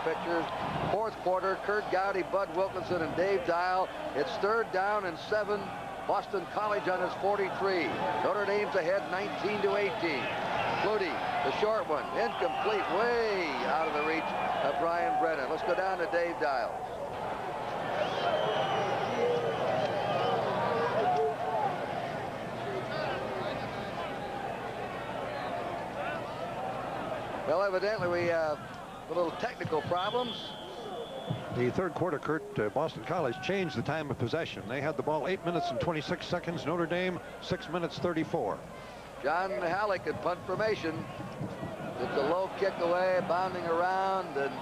pictures. Fourth quarter, Kurt Gowdy, Bud Wilkinson, and Dave Dial. It's 3rd down and 7. Boston College on his 43. Notre Dame's ahead 19-18. Flutie, the short one, incomplete, way out of the reach of Brian Brennan. Let's go down to Dave Dial. Well, evidently we have little technical problems. The third quarter, Kurt, Boston College changed the time of possession. They had the ball 8 minutes and 26 seconds. Notre Dame, 6 minutes 34. John Halleck at punt formation. It's a low kick away, bounding around, and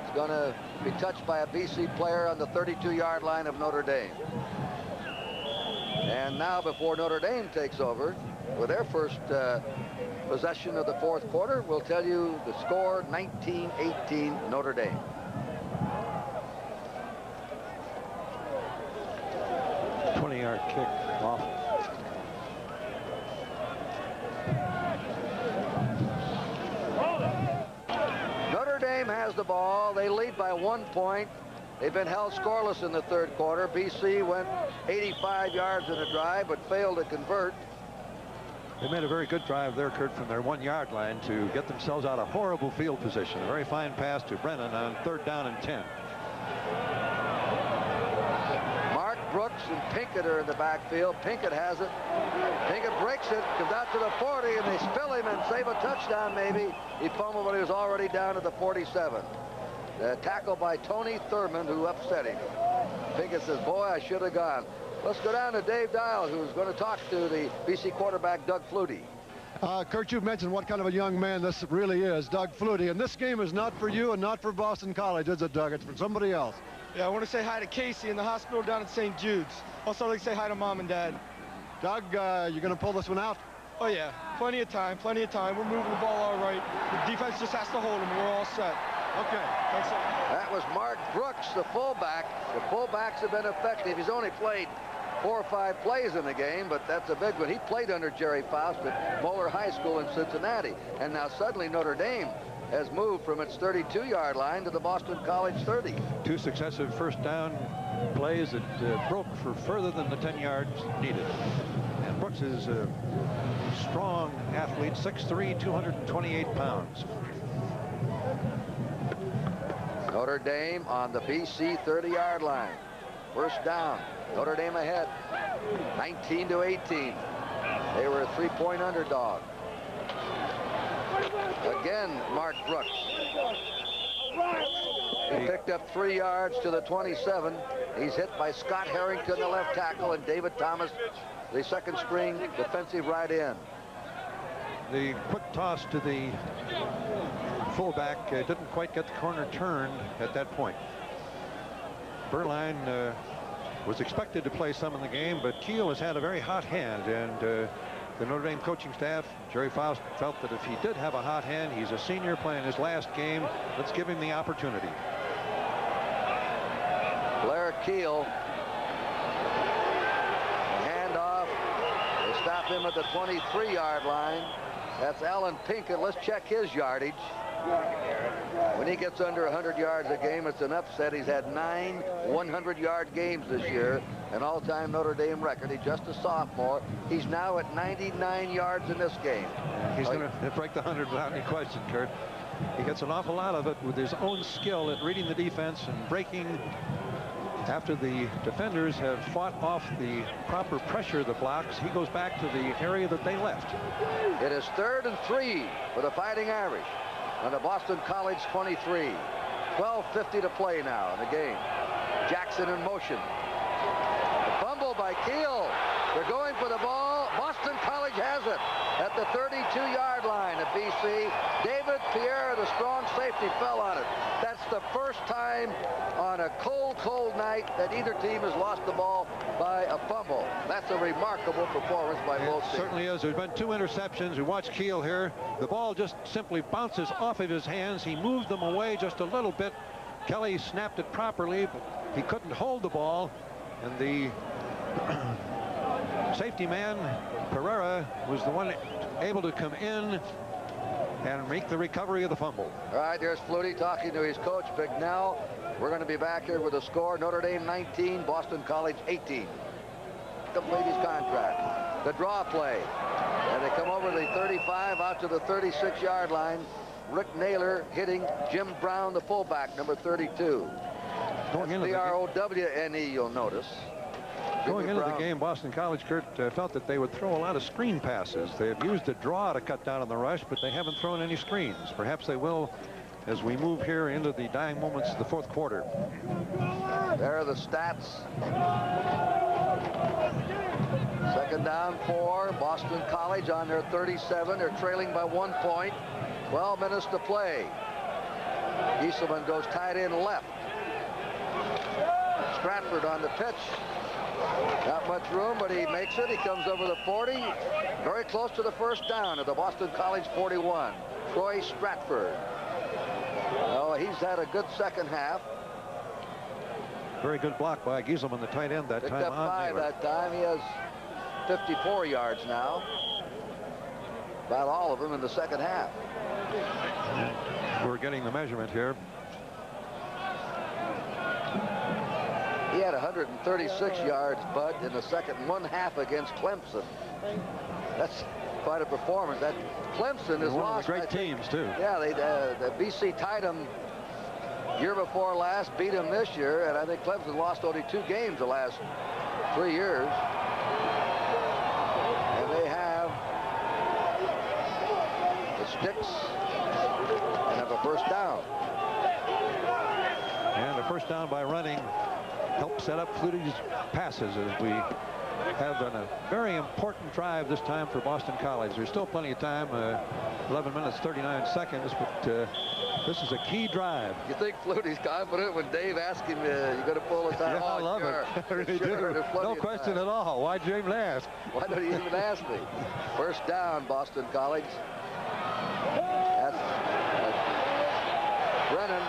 it's going to be touched by a BC player on the 32-yard line of Notre Dame. And now, before Notre Dame takes over with their first possession of the fourth quarter, we'll tell you the score: 19-18 Notre Dame. Yard kick off. Notre Dame has the ball. They lead by 1 point. They've been held scoreless in the third quarter. BC went 85 yards in a drive but failed to convert. They made a very good drive there, Kurt, from their 1-yard line to get themselves out of horrible field position. A very fine pass to Brennan on 3rd down and 10. Brooks and Pinkett are in the backfield. Pinkett has it. Pinkett breaks it, comes out to the 40, and they spill him and save a touchdown maybe. He fumbled when he was already down to the 47. Tackle by Tony Thurman, who upset him. Pinkett says, boy, I should have gone. Let's go down to Dave Dial, who's going to talk to the BC quarterback, Doug Flutie. Kurt, you've mentioned what kind of a young man this really is, Doug Flutie. And this game is not for you and not for Boston College, is it, Doug? It's for somebody else. Yeah, I want to say hi to Casey in the hospital down at St. Jude's. Also, I'd like to say hi to Mom and Dad. Doug, you're going to pull this one out? Oh, yeah. Plenty of time, plenty of time. We're moving the ball all right. The defense just has to hold him, and we're all set. Okay. Thanks. That was Mark Brooks, the fullback. The fullbacks have been effective. He's only played 4 or 5 plays in the game, but that's a big one. He played under Jerry Faust at Moeller High School in Cincinnati. And now suddenly Notre Dame has moved from its 32-yard line to the Boston College 30. 2 successive first down plays that broke for further than the 10 yards needed. And Brooks is a strong athlete, 6'3", 228 pounds. Notre Dame on the BC 30-yard line. First down. Notre Dame ahead, 19-18. They were a 3-point underdog. Again, Mark Brooks. He picked up 3 yards to the 27. He's hit by Scott Harrington, the left tackle, and David Thomas, the second string defensive right end. The quick toss to the fullback didn't quite get the corner turned at that point. Berline was expected to play some in the game, but Keel has had a very hot hand, and the Notre Dame coaching staff, Jerry Faust, felt that if he did have a hot hand, he's a senior playing his last game, let's give him the opportunity. Blair Keel. Handoff. They stop him at the 23-yard line. That's Alan Pinkett. Let's check his yardage. When he gets under 100 yards a game, it's an upset. He's had 9 100-yard games this year, an all-time Notre Dame record. He's just a sophomore. He's now at 99 yards in this game. He's going to break the 100 without any question, Kurt. He gets an awful lot of it with his own skill at reading the defense and breaking after the defenders have fought off the proper pressure of the blocks. He goes back to the area that they left. It is 3rd and 3 for the Fighting Irish on the Boston College 23. 12:50 to play now in the game. Jackson in motion. A fumble by Keel. They're going for the ball. Boston College has it at the 32-yard line of BC. David Pierre, the strong safety, fell on it. That's the first time on a cold, cold night that either team has lost the ball by a fumble. That's a remarkable performance by both teams. It certainly is. There's been 2 interceptions. We watch Keel here. The ball just simply bounces off of his hands. He moved them away just a little bit. Kelly snapped it properly, but he couldn't hold the ball. And the safety man, Pereira, was the one able to come in and make the recovery of the fumble. All right, there's Flutie talking to his coach, Bignell. We're going to be back here with the score. Notre Dame 19, Boston College 18. Complete his contract. The draw play. And they come over the 35 out to the 36-yard line. Rick Naylor hitting Jim Brown, the fullback, number 32. Going into B-R-O-W-N-E, you'll notice. Going into the game, Boston College, Kurt, felt that they would throw a lot of screen passes. They have used the draw to cut down on the rush, but they haven't thrown any screens. Perhaps they will as we move here into the dying moments of the fourth quarter. There are the stats. Second down 4, Boston College on their 37. They're trailing by 1 point. 12 minutes to play. Gieselman goes tight end left. Stratford on the pitch. Not much room, but he makes it. He comes over the 40. Very close to the first down at the Boston College 41. Troy Stratford. Oh, he's had a good second half. Very good block by Gieselman, the tight end, that Picked time. Up 5 that time. He has 54 yards now. About all of them in the second half. We're getting the measurement here. He had 136 yards, Bud, in the second one-half against Clemson. That's quite a performance. That Clemson is one lost. Of the great teams, too. Yeah, the BC tied them year before last, beat them this year, and I think Clemson lost only 2 games the last 3 years. And they have the sticks and have a first down. And a first down by running helped set up Flutie's passes as we have a very important drive this time for Boston College. There's still plenty of time, 11 minutes 39 seconds, but this is a key drive. You think Flutie's confident when Dave asked him, you going to pull us out? Yeah, I love it. I really do. No question at all. Why'd you even ask? Why don't you even ask me? First down, Boston College. That's Brennan,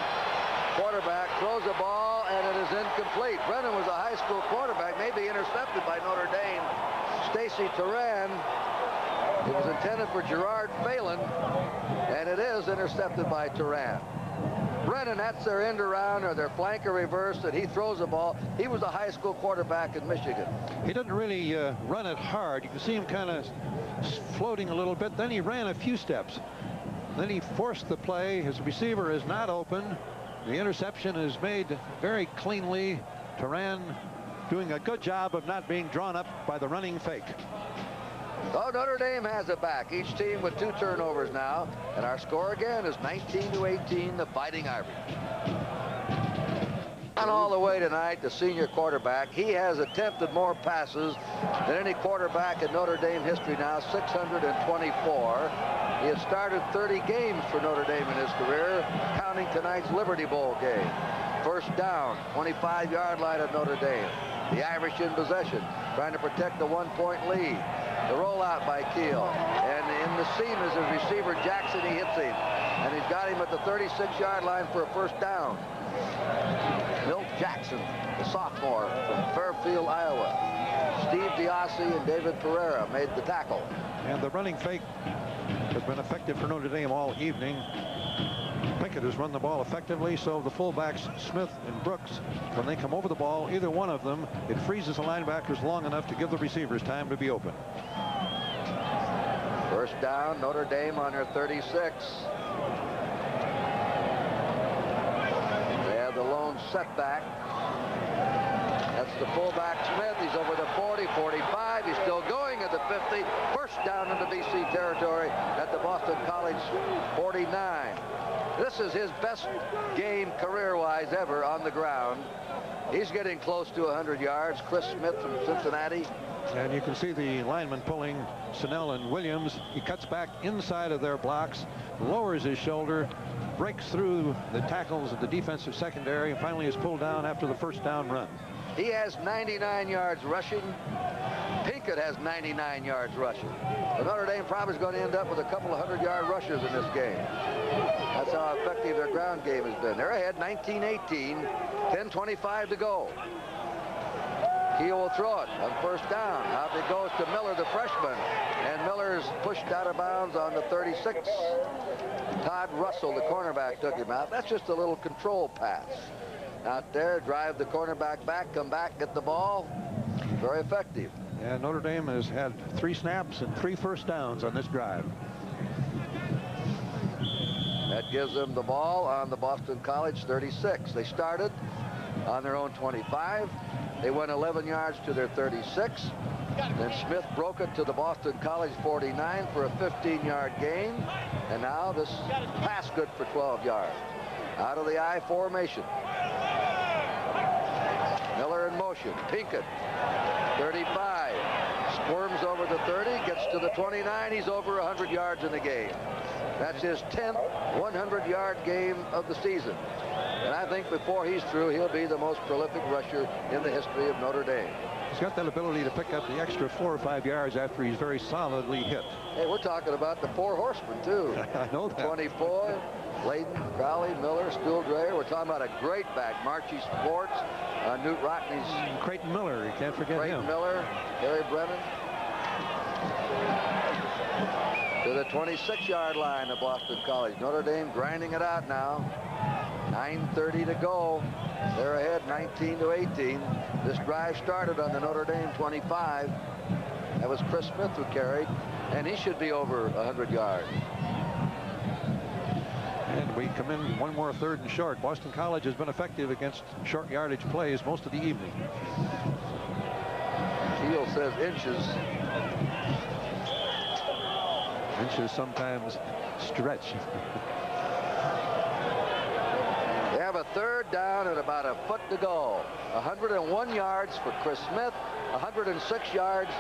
quarterback, throws the ball, and it is incomplete. Brennan was a high school quarterback, maybe intercepted by Notre Dame. Stacy Turan. It was intended for Gerard Phelan, and it is intercepted by Turan. Brennan, that's their end around or their flanker reverse, and he throws the ball. He was a high school quarterback in Michigan. He didn't really run it hard. You can see him kind of floating a little bit. Then he ran a few steps. Then he forced the play. His receiver is not open. The interception is made very cleanly. Turan doing a good job of not being drawn up by the running fake. Oh, Notre Dame has it back. Each team with 2 turnovers now. And our score again is 19-18, the Fighting Irish. And all the way tonight, the senior quarterback. He has attempted more passes than any quarterback in Notre Dame history now, 624. He has started 30 games for Notre Dame in his career, counting tonight's Liberty Bowl game. First down, 25-yard line at Notre Dame. The Irish in possession, trying to protect the 1-point lead. The rollout by Keel. And in the seam is his receiver, Jackson. He hits him. And he's got him at the 36-yard line for a first down. Milt Jackson, the sophomore from Fairfield, Iowa. Steve Diassi and David Pereira made the tackle. And the running fake has been effective for Notre Dame all evening. Pickett has run the ball effectively, so the fullbacks, Smith and Brooks, when they come over the ball, either one of them, it freezes the linebackers long enough to give the receivers time to be open. First down, Notre Dame on their 36. They have the lone setback. That's the fullback, Smith. He's over the 40, 45. He's still going at the 50. First down into BC territory at the Boston College 49. This is his best game career-wise ever on the ground. He's getting close to 100 yards. Chris Smith from Cincinnati. And you can see the lineman pulling Snell and Williams. He cuts back inside of their blocks, lowers his shoulder, breaks through the tackles of the defensive secondary, and finally is pulled down after the first down run. He has 99 yards rushing. Pinkett has 99 yards rushing. But Notre Dame probably is going to end up with a couple of 100-yard rushers in this game. That's how effective their ground game has been. They're ahead 19-18, 10:25 to go. Keel will throw it on first down. Out it goes to Miller, the freshman. And Miller's pushed out of bounds on the 36. Todd Russell, the cornerback, took him out. That's just a little control pass. Out there, drive the cornerback back, come back, get the ball. Very effective. Yeah, Notre Dame has had 3 snaps and 3 first downs on this drive. That gives them the ball on the Boston College 36. They started on their own 25. They went 11 yards to their 36. Then Smith broke it to the Boston College 49 for a 15-yard gain. And now this pass good for 12 yards. Out of the I formation. Miller in motion. Pinkett, 35. Squirms over the 30, gets to the 29. He's over 100 yards in the game. That's his 10th 100-yard game of the season. And I think before he's through, he'll be the most prolific rusher in the history of Notre Dame. He's got that ability to pick up the extra 4 or 5 yards after he's very solidly hit. Hey, we're talking about the 4 horsemen, too. I know that. 24, Layden, Crowley, Miller, Stuhldreher. We're talking about a great back. Marchie Sports, Newt Rockney's. Creighton Miller, you can't forget Creighton him. Miller, Harry Brennan. To the 26-yard line of Boston College. Notre Dame grinding it out now. 9:30 to go. They're ahead 19-18. This drive started on the Notre Dame 25. That was Chris Smith who carried, and he should be over 100 yards. And we come in one more 3rd and short. Boston College has been effective against short yardage plays most of the evening. Keel says inches. Inches sometimes stretch. They have a 3rd down and about a foot to go. 101 yards for Chris Smith, 106 yards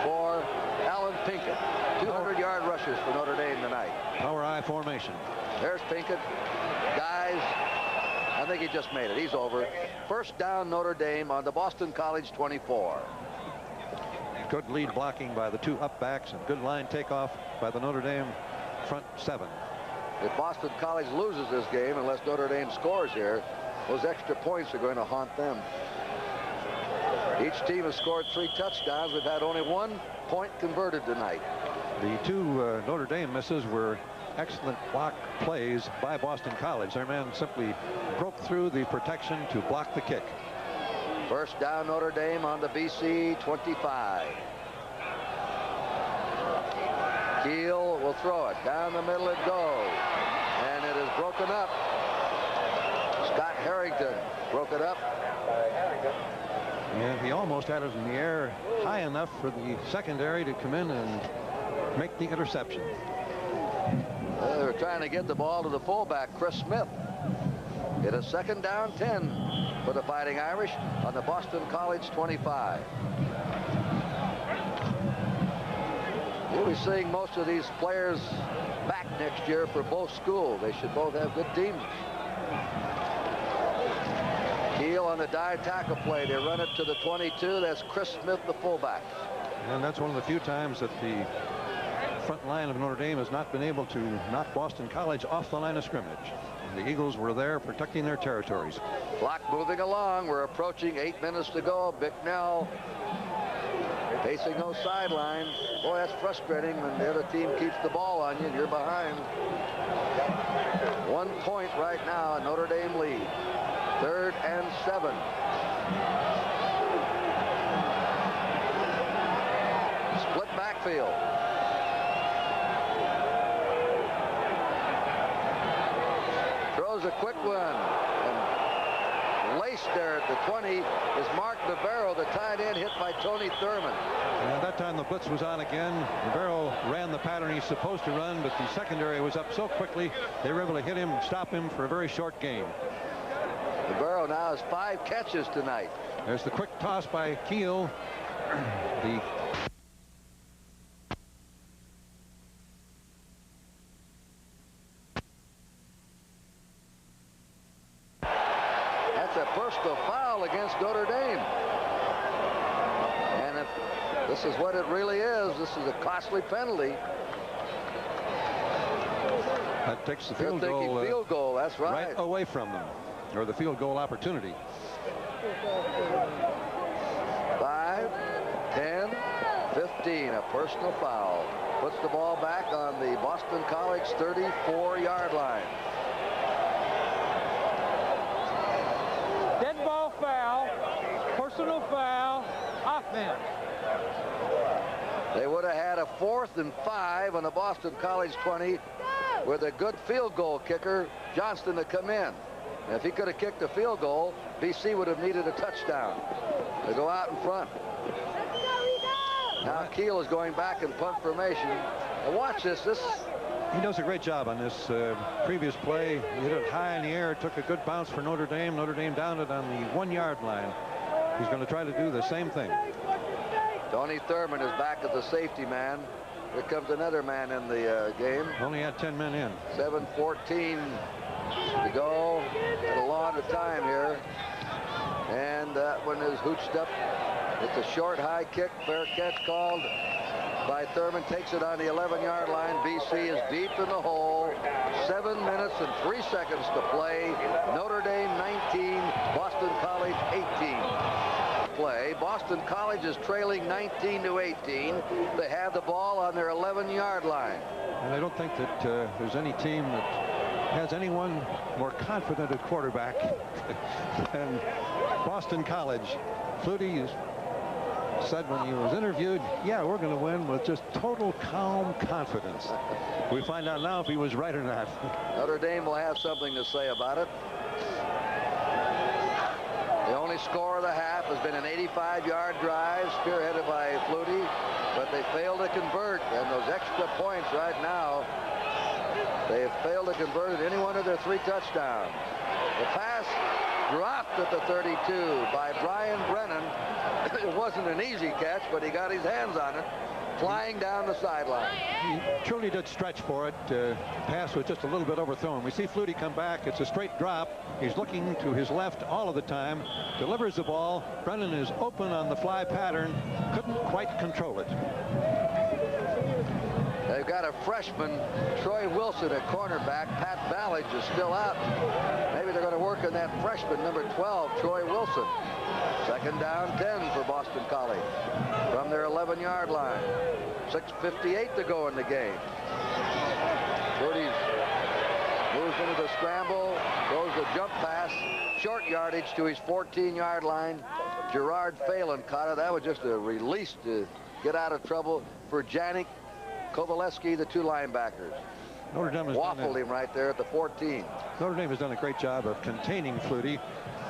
for Alan Pinkett. 200-yard rushers for Notre Dame tonight. Power I formation. There's Pinkett. Guys, I think he just made it. He's over. First down Notre Dame on the Boston College 24. Good lead blocking by the 2 up backs and good line takeoff by the Notre Dame front 7. If Boston College loses this game, unless Notre Dame scores here, those extra points are going to haunt them. Each team has scored 3 touchdowns. We've had only 1 point converted tonight. The 2 Notre Dame misses were excellent block plays by Boston College. Their man simply broke through the protection to block the kick. First down Notre Dame on the BC 25. Keel will throw it. Down the middle it goes. And it is broken up. Scott Harrington broke it up. And he almost had it in the air high enough for the secondary to come in and make the interception. They were trying to get the ball to the fullback, Chris Smith. It is 2nd down 10 for the Fighting Irish on the Boston College 25. We'll be seeing most of these players back next year for both schools. They should both have good teams. Keel on the dive tackle play. They run it to the 22. That's Chris Smith, the fullback. And that's one of the few times that the front line of Notre Dame has not been able to knock Boston College off the line of scrimmage. The Eagles were there protecting their territories. Clock moving along. We're approaching 8 minutes to go. Bicknell facing those sidelines. Boy, that's frustrating when the other team keeps the ball on you and you're behind. 1 point right now, a Notre Dame lead. 3rd and 7. Split backfield. Throws a quick one. And laced there at the 20 is Mark Navarro, the tight end, hit by Tony Thurman. And at that time the blitz was on again. Navarro ran the pattern he's supposed to run, but the secondary was up so quickly they were able to hit him and stop him for a very short gain. Navarro now has 5 catches tonight. There's the quick toss by Keel. That's a personal foul against Notre Dame. And if this is what it really is, this is a costly penalty. That takes the They're field thinking goal, field goal. That's right. right away from them, or the field goal opportunity. 15, a personal foul. Puts the ball back on the Boston College 34-yard line. Dead ball foul, personal foul, offense. They would have had a 4th and 5 on the Boston College 20 with a good field goal kicker, Johnston, to come in. And if he could have kicked a field goal, BC would have needed a touchdown to go out in front. Now Keel is going back in punt formation. And watch this. He does a great job on this previous play. He hit it high in the air, took a good bounce for Notre Dame. Notre Dame downed it on the 1-yard line. He's going to try to do the same thing. Tony Thurman is back as the safety man. Here comes another man in the game. Only had 10 men in. 7:14 to go. Got a lot of time here. And that one is hooched up. It's a short high kick. Fair catch called by Thurman. Takes it on the 11-yard line. BC is deep in the hole. 7 minutes and 3 seconds to play. Notre Dame 19, Boston College 18. Play. Boston College is trailing 19-18. They have the ball on their 11-yard line. And I don't think that there's any team that has anyone more confident at quarterback than Boston College. Flutie said when he was interviewed, yeah, we're going to win with just total calm confidence. We find out now if he was right or not. Notre Dame will have something to say about it. The only score of the half has been an 85-yard drive spearheaded by Flutie, but they failed to convert. And those extra points right now, they have failed to convert at any one of their 3 touchdowns. The pass dropped at the 32 by Brian Brennan. It wasn't an easy catch, but he got his hands on it, flying down the sideline. He truly did stretch for it. Pass was just a little bit overthrown. We see Flutie come back. It's a straight drop. He's looking to his left all of the time. Delivers the ball. Brennan is open on the fly pattern. Couldn't quite control it. They've got a freshman, Troy Wilson, at cornerback. Pat Ballage is still out. Maybe they're going to work on that freshman, number 12, Troy Wilson. 2nd down, 10 for Boston College from their 11-yard line. 6:58 to go in the game. Flutie moves into the scramble, throws the jump pass, short yardage to his 14-yard line. Gerard Phelan caught it. That was just a release to get out of trouble for Janik, Kovaleski, the 2 linebackers. Notre Dame has waffled him right there at the 14. Notre Dame has done a great job of containing Flutie.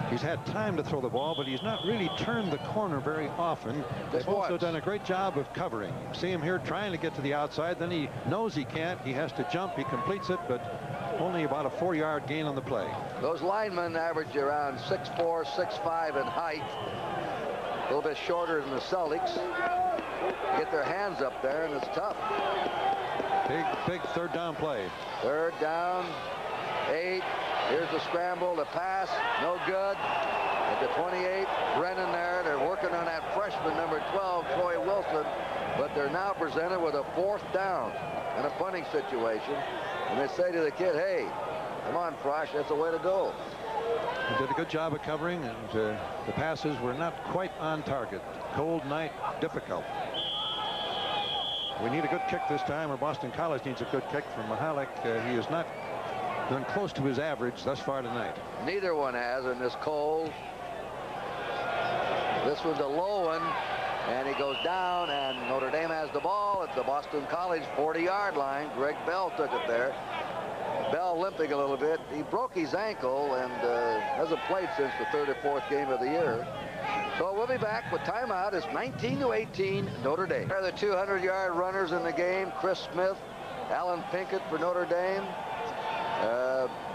He's had time to throw the ball, but he's not really turned the corner very often. They've also done a great job of covering. See him here trying to get to the outside. Then he knows he can't. He has to jump. He completes it, but only about a 4-yard gain on the play. Those linemen average around 6'4", 6'5" in height. A little bit shorter than the Celtics. Get their hands up there, and it's tough. Big 3rd down play. 3rd down, 8. Here's the scramble, the pass, no good. At the 28, Brennan there. They're working on that freshman, number 12, Troy Wilson. But they're now presented with a 4th down in a punting situation. And they say to the kid, hey, come on, Frosh, that's the way to go. He did a good job of covering, and the passes were not quite on target. Cold night, difficult. We need a good kick this time, or Boston College needs a good kick from Mahalik. He is not done close to his average thus far tonight. Neither one has in this cold. This one's a low one, and he goes down, and Notre Dame has the ball at the Boston College 40-yard line. Greg Bell took it there. Bell limping a little bit. He broke his ankle and hasn't played since the 3rd or 4th game of the year. So we'll be back with timeout. It's 19-18 Notre Dame. They're the 200-yard runners in the game. Chris Smith, Alan Pinkett for Notre Dame.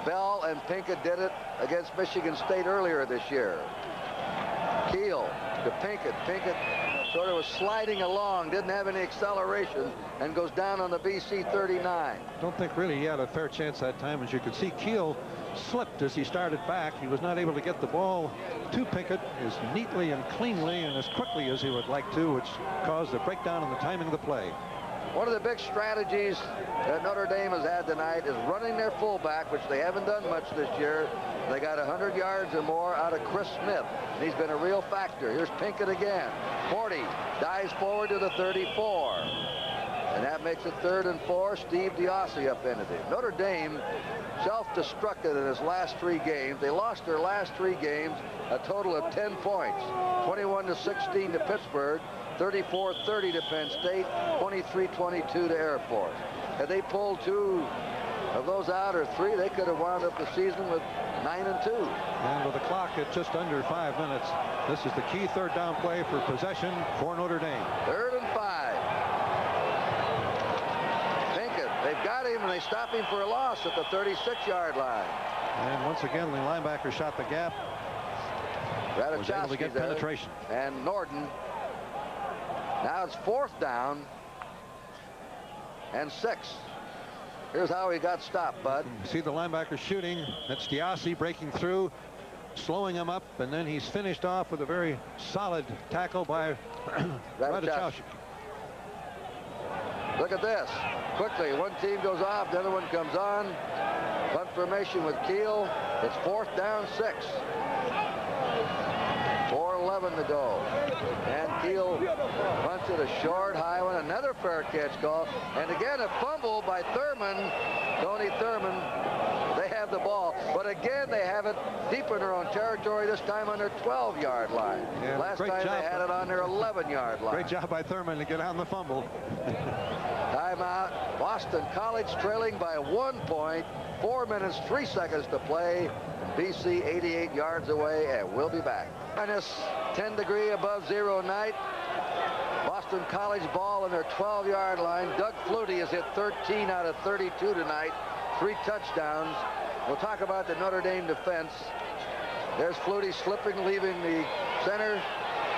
Bell and Pinkett did it against Michigan State earlier this year. Keel to Pinkett. Pinkett sort of was sliding along, didn't have any acceleration, and goes down on the BC 39. Don't think really he had a fair chance that time. As you could see, Keel slipped as he started back. He was not able to get the ball to Pinkett as neatly and cleanly and as quickly as he would like to, which caused a breakdown in the timing of the play. One of the big strategies that Notre Dame has had tonight is running their fullback, which they haven't done much this year. They got 100 yards or more out of Chris Smith. And he's been a real factor. Here's Pinkett again. 40, dives forward to the 34. And that makes it 3rd and 4. Steve Diossi upended him. Notre Dame self-destructed in his last 3 games. They lost their last 3 games, a total of 10 points. 21-16 to Pittsburgh, 34-30 to Penn State, 23-22 to Air Force. Had they pulled 2 of those out, or 3, they could have wound up the season with 9-2. And with the clock at just under 5 minutes, this is the key 3rd down play for possession for Notre Dame. 3rd and 5. Pinkett, they've got him, and they stop him for a loss at the 36-yard line. And once again, the linebacker shot the gap. Was able to get penetration. And Norton. Now it's 4th down and 6. Here's how he got stopped, Bud. See the linebacker shooting. That's Diossi breaking through, slowing him up, and then he's finished off with a very solid tackle by Radachowski. Look at this. Quickly, one team goes off, the other one comes on. Punt formation with Keel. It's 4th down, 6. 4:11 to go. And Keel punts it a short, high one. Another fair catch call. And again, a fumble by Thurman. Tony Thurman. They have the ball. But again, they have it deep in their own territory, this time on their 12-yard line. Yeah, last time they had it on their 11-yard line. Great job by Thurman to get on the fumble. Timeout. Boston College trailing by 1 point. 4 minutes, 3 seconds to play. BC 88 yards away, and we'll be back. Minus 10 degree above zero night. Boston College ball on their 12-yard line. Doug Flutie has hit 13 out of 32 tonight. 3 touchdowns. We'll talk about the Notre Dame defense. There's Flutie slipping, leaving the center.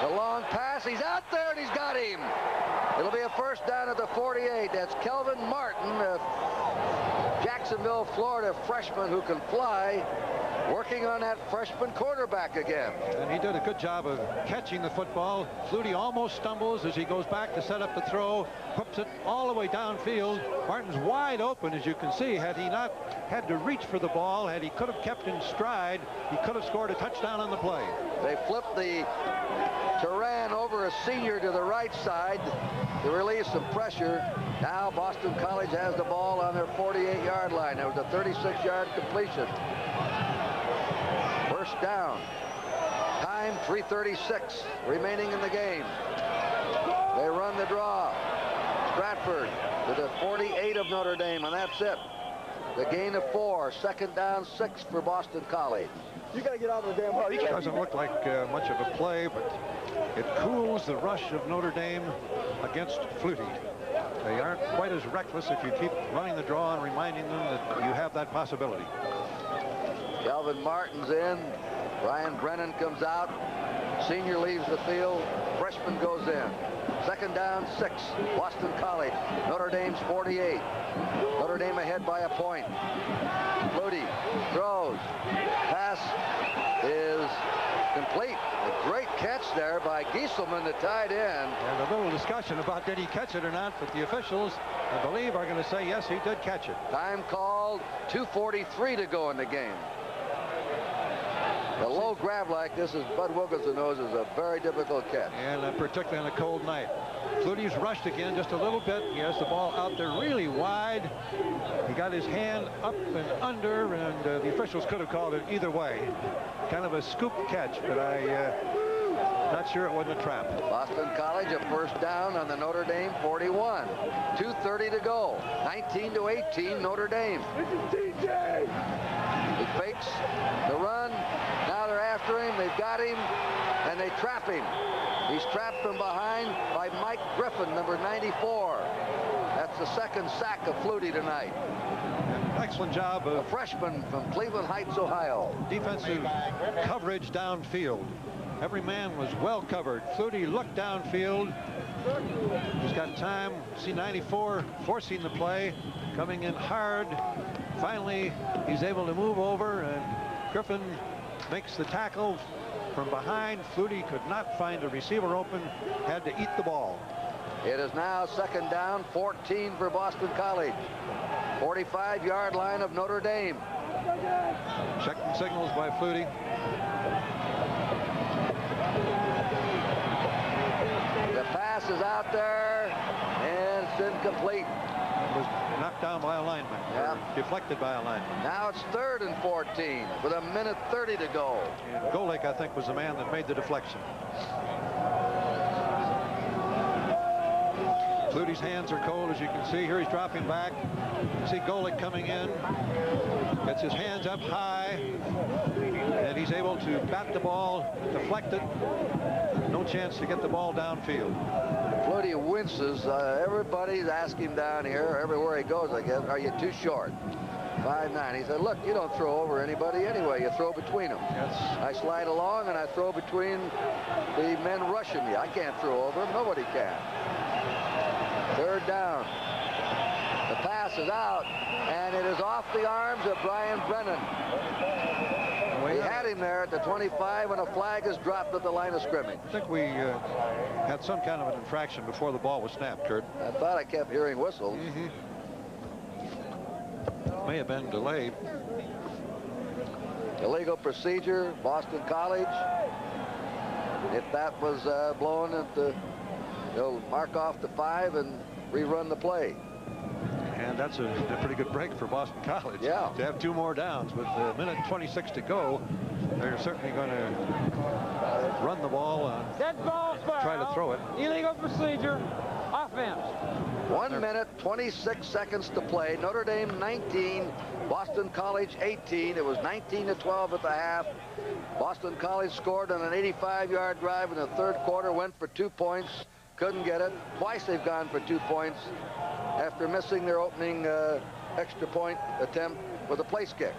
The long pass. He's out there, and he's got him. It'll be a 1st down at the 48. That's Kelvin Martin, a Jacksonville, Florida freshman who can fly, working on that freshman quarterback again. And he did a good job of catching the football. Flutie almost stumbles as he goes back to set up the throw, hooks it all the way downfield. Martin's wide open, as you can see. Had he not had to reach for the ball, had he could have kept in stride, he could have scored a touchdown on the play. They flipped the Turan over a senior to the right side to relieve some pressure. Now Boston College has the ball on their 48-yard line. There was a 36-yard completion. 1st down. Time 3:36 remaining in the game. They run the draw. Stratford to the 48 of Notre Dame, and that's it. The gain of 4. 2nd down, 6 for Boston College. You got to get out of the damn hole. It doesn't look like much of a play, but it cools the rush of Notre Dame against Flutie. They aren't quite as reckless if you keep running the draw and reminding them that you have that possibility. Kelvin Martin's in. Ryan Brennan comes out. Senior leaves the field. Freshman goes in. 2nd down, 6. Boston College. Notre Dame's 48. Notre Dame ahead by a point. Flutie throws. Pass is complete. A great catch there by Gieselman, the tight end. And a little discussion about did he catch it or not, but the officials, I believe, are going to say yes, he did catch it. Time called. 2:43 to go in the game. A low grab like this, as Bud Wilkinson knows, is a very difficult catch. And particularly on a cold night. Flutie's rushed again just a little bit. He has the ball out there really wide. He got his hand up and under, and the officials could have called it either way. Kind of a scoop catch, but I'm not sure it wasn't a trap. Boston College a 1st down on the Notre Dame 41. 2:30 to go. 19-18 Notre Dame. He fakes the run. Now they're after him. They've got him, and they trap him. He's trapped from behind by Mike Griffin, number 94. That's the 2nd sack of Flutie tonight. Excellent job of a freshman from Cleveland Heights, Ohio. Defensive coverage downfield. Every man was well covered. Flutie looked downfield. He's got time. C94 forcing the play, coming in hard. Finally, he's able to move over, and Griffin makes the tackle from behind. Flutie could not find a receiver open, had to eat the ball. It is now 2nd down, 14 for Boston College. 45-yard line of Notre Dame. Checking signals by Flutie. The pass is out there, and it's incomplete. It was knocked down by a lineman. Yeah. Deflected by a lineman. Now it's 3rd and 14 with 1:30 to go. And Golick, I think, was the man that made the deflection. Flutie's hands are cold, as you can see. Here he's dropping back. You see Golick coming in. Gets his hands up high. And he's able to bat the ball, deflect it. No chance to get the ball downfield. Flutie winces. Everybody's asking him down here, everywhere he goes, I guess, are you too short? 5'9". He said, look, you don't throw over anybody anyway. You throw between them. Yes. I slide along and I throw between the men rushing me. I can't throw over them. Nobody can. 3rd down. The pass is out, and it is off the arms of Brian Brennan. He had him there at the 25, and a flag is dropped at the line of scrimmage. I think we had some kind of an infraction before the ball was snapped, Kurt. I thought I kept hearing whistles. May have been delayed. Illegal procedure, Boston College. If that was blown, they'll mark off the 5 and rerun the play. And that's a pretty good break for Boston College. Yeah. To have 2 more downs with a minute 26 to go, they're certainly going to run the ball. Dead ball foul. Try to throw it. Illegal procedure. Offense. 1 minute, 26 seconds to play. Notre Dame 19, Boston College 18. It was 19-12 at the half. Boston College scored on an 85-yard drive in the 3rd quarter, went for 2 points, couldn't get it. Twice they've gone for 2 points after missing their opening extra point attempt with a place kick.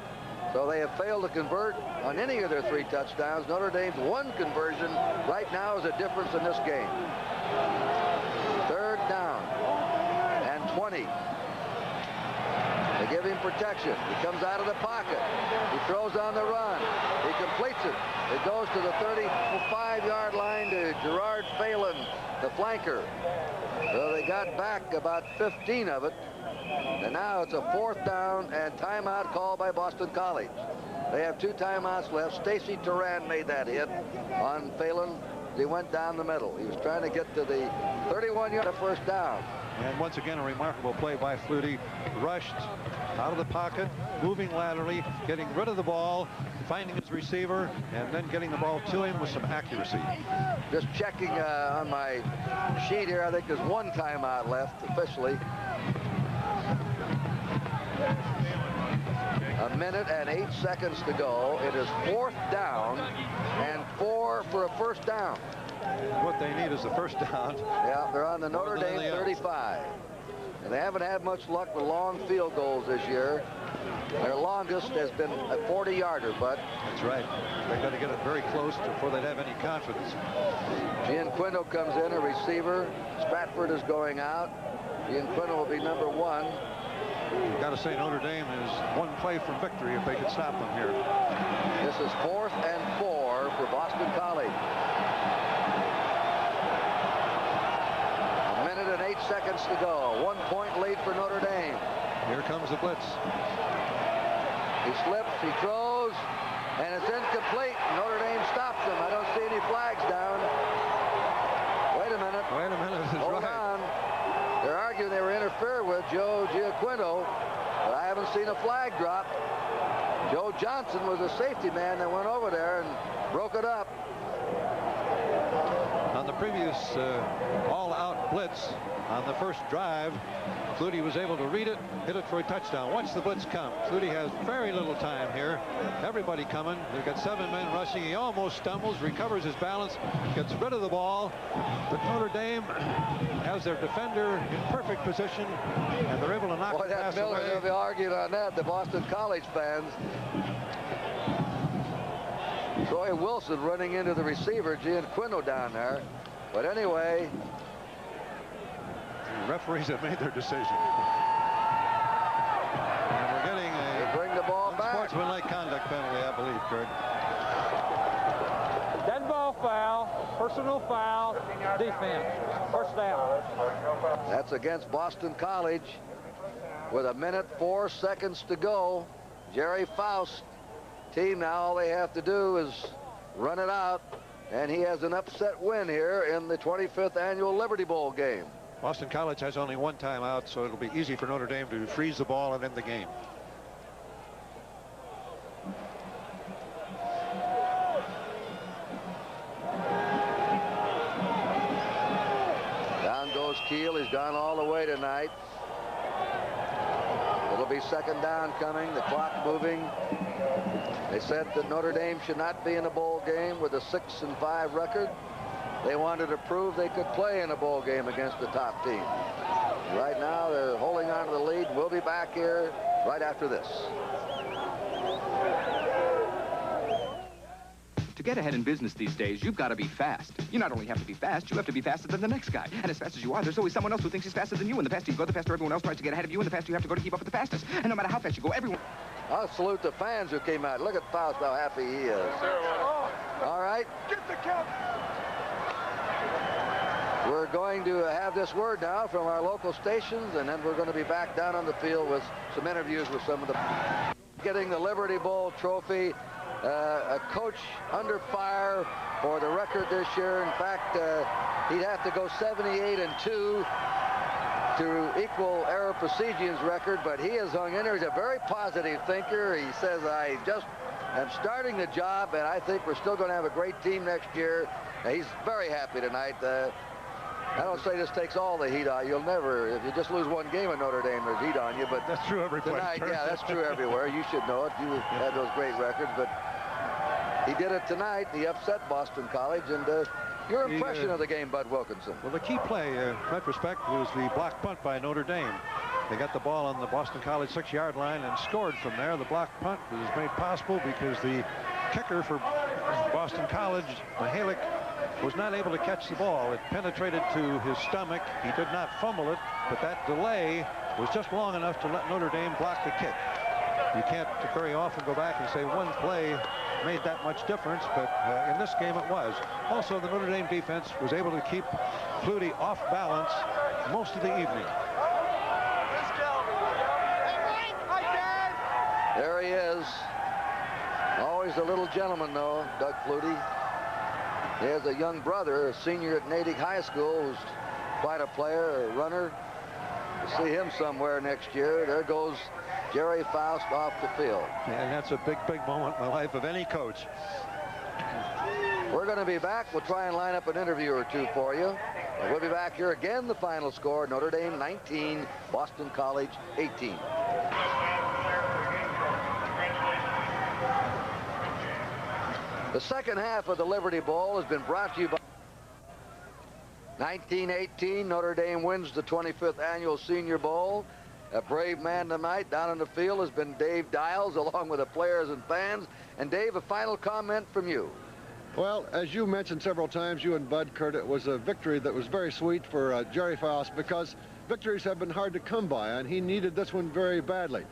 So they have failed to convert on any of their 3 touchdowns. Notre Dame's 1 conversion right now is a difference in this game. 3rd down and 20. They give him protection. He comes out of the pocket. He throws on the run. He completes it. It goes to the 35-yard line to Gerard Phelan, the flanker. So they got back about 15 of it. And now it's a 4th down and timeout called by Boston College. They have 2 timeouts left. Stacy Turan made that hit on Phelan. He went down the middle. He was trying to get to the 31-yard 1st down. And once again, a remarkable play by Flutie. Rushed out of the pocket, moving laterally, getting rid of the ball, finding his receiver, and then getting the ball to him with some accuracy. Just checking on my sheet here, I think there's 1 timeout left officially. 1 minute and 8 seconds to go. It is 4th down and 4 for a 1st down. What they need is the 1st down. Yeah, they're on the Notre Dame 35. And they haven't had much luck with long field goals this year. Their longest has been a 40-yarder, but that's right. They've got to get it very close before they'd have any confidence. Gianquino comes in, a receiver. Stratford is going out. Gianquino will be number 1. You've got to say Notre Dame is 1 play from victory if they could stop them here. This is 4th and 4 for Boston College. 1 minute and 8 seconds to go. 1 point lead for Notre Dame. Here comes the blitz. He slips, he throws, and it's incomplete. Notre Dame stops him. I don't see any flags down. Wait a minute. Wait a minute. Hold on. They're arguing they were interfered with, Joe Gianquino, but I haven't seen a flag drop. Joe Johnson was a safety man that went over there and broke it up. On the previous all-out blitz on the 1st drive, Flutie was able to read it, hit it for a touchdown. Watch the blitz come. Flutie has very little time here. Everybody coming. They've got 7 men rushing. He almost stumbles, recovers his balance, gets rid of the ball. But Notre Dame has their defender in perfect position, and they're able to knock the pass away. They'll be arguing on that, the Boston College fans. Troy Wilson running into the receiver, Gianquino down there. But anyway, the referees have made their decision. And we're getting a bring the ball back. Unsportsmanlike conduct penalty, I believe, Kurt. Dead ball foul. Personal foul, defense. First down. That's against Boston College with 1:04 to go. Jerry Faust team now, all they have to do is run it out, and he has an upset win here in the 25th annual Liberty Bowl game. Boston College has only one timeout, so it'll be easy for Notre Dame to freeze the ball and end the game. Down goes Keel. He's gone all the way tonight. It'll be second down coming. The clock moving. They said that Notre Dame should not be in a bowl game with a 6-5 record. They wanted to prove they could play in a bowl game against the top team. Right now, they're holding on to the lead. We'll be back here right after this. To get ahead in business these days, you've got to be fast. You not only have to be fast, you have to be faster than the next guy. And as fast as you are, there's always someone else who thinks he's faster than you. And the faster you go, the faster everyone else tries to get ahead of you. And the faster you have to go to keep up with the fastest. And no matter how fast you go, everyone... I'll salute the fans who came out. Look at Faust, how happy he is. All right. Get the count. We're going to have this word now from our local stations, and then we're going to be back down on the field with some interviews with some of the... Getting the Liberty Bowl trophy. A coach under fire for the record this year. In fact, he'd have to go 78-2 to equal Ara Pasegian's record, but he has hung in there. He's a very positive thinker. He says, I just am starting the job, and I think we're still going to have a great team next year. He's very happy tonight. I don't say this takes all the heat on. You'll never, if you just lose one game at Notre Dame, there's heat on you. But that's true every place. Tonight, yeah, that's true everywhere. You should know it. You had those great records, but he did it tonight. He upset Boston College. And your impression of the game, Bud Wilkinson? Well, the key play, in retrospect, was the block punt by Notre Dame. They got the ball on the Boston College 6-yard line and scored from there. The block punt was made possible because the kicker for Boston College, Mihalik, was not able to catch the ball. It penetrated to his stomach. He did not fumble it, but that delay was just long enough to let Notre Dame block the kick. You can't very often go back and say one play made that much difference, but in this game it was. Also, the Notre Dame defense was able to keep Flutie off balance most of the evening. There he is. Always a little gentleman, though, Doug Flutie. He has a young brother, a senior at Natick High School, who's quite a player, a runner. We'll see him somewhere next year. There goes Jerry Faust off the field. And that's a big, big moment in the life of any coach. We're going to be back. We'll try and line up an interview or two for you. And we'll be back here again. The final score, Notre Dame 19, Boston College 18. The second half of the Liberty Bowl has been brought to you by 1918. Notre Dame wins the 25th annual Senior Bowl. A brave man tonight down on the field has been Dave Dials, along with the players and fans. And Dave, a final comment from you. Well, as you mentioned several times, you and Bud, Kurt, it was a victory that was very sweet for Jerry Faust, because victories have been hard to come by, and he needed this one very badly.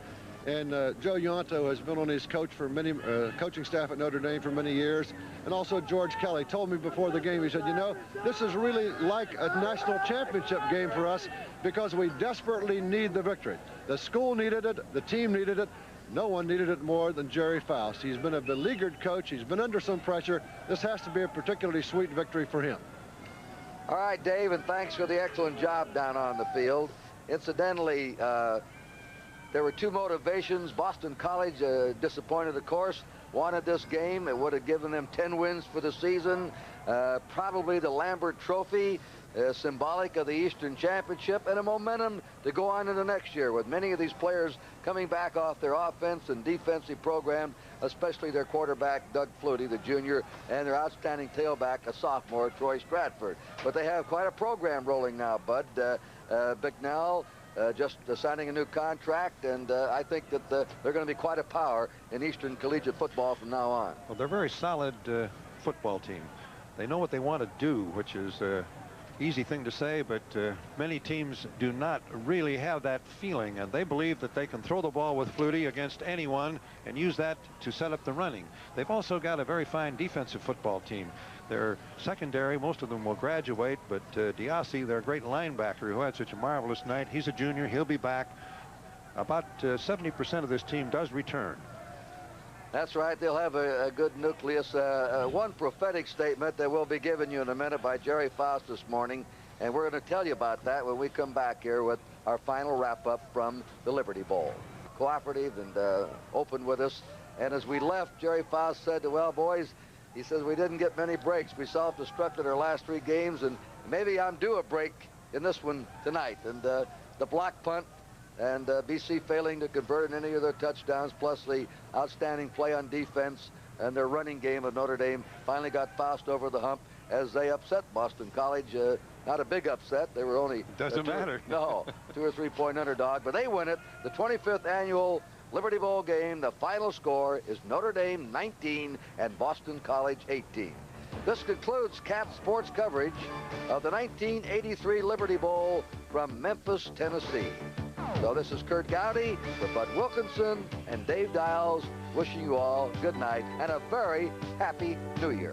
And Joe Yonto has been on his coaching staff at Notre Dame for many years. And also George Kelly told me before the game, he said, you know, this is really like a national championship game for us because we desperately need the victory. The school needed it. The team needed it. No one needed it more than Jerry Faust. He's been a beleaguered coach. He's been under some pressure. This has to be a particularly sweet victory for him. All right, Dave, and thanks for the excellent job down on the field. Incidentally, there were two motivations. Boston College, disappointed, of course, wanted this game. It would have given them 10 wins for the season. Probably the Lambert Trophy, symbolic of the Eastern Championship, and a momentum to go on in the next year with many of these players coming back off their offense and defensive program, especially their quarterback, Doug Flutie, the junior, and their outstanding tailback, a sophomore, Troy Stratford. But they have quite a program rolling now, Bud. Bicknell, just signing a new contract, and I think that they're going to be quite a power in Eastern Collegiate football from now on. Well, they're a very solid football team. They know what they want to do, which is easy thing to say, but many teams do not really have that feeling, and they believe that they can throw the ball with Flutie against anyone and use that to set up the running. They've also got a very fine defensive football team. Their secondary, most of them will graduate, but Diassi, their great linebacker who had such a marvelous night, he's a junior. He'll be back. About 70% of this team does return. That's right. They'll have a good nucleus. One prophetic statement that will be given you in a minute by Jerry Faust this morning, and we're going to tell you about that when we come back here with our final wrap-up from the Liberty Bowl. Cooperative and open with us. And as we left, Jerry Faust said, well, boys, he says, we didn't get many breaks. We self-destructed our last 3 games, and maybe I'm due a break in this one tonight. And the block punt and BC failing to convert any of their touchdowns, plus the outstanding play on defense and their running game of Notre Dame finally got Faust over the hump as they upset Boston College. Not a big upset. They were only... Doesn't matter. No, 2 or 3 point underdog, but they win it. The 25th annual Liberty Bowl game, the final score is Notre Dame 19 and Boston College 18. This concludes Cat Sports coverage of the 1983 Liberty Bowl from Memphis, Tennessee. So this is Kurt Gowdy with Bud Wilkinson and Dave Dials wishing you all good night and a very happy New Year.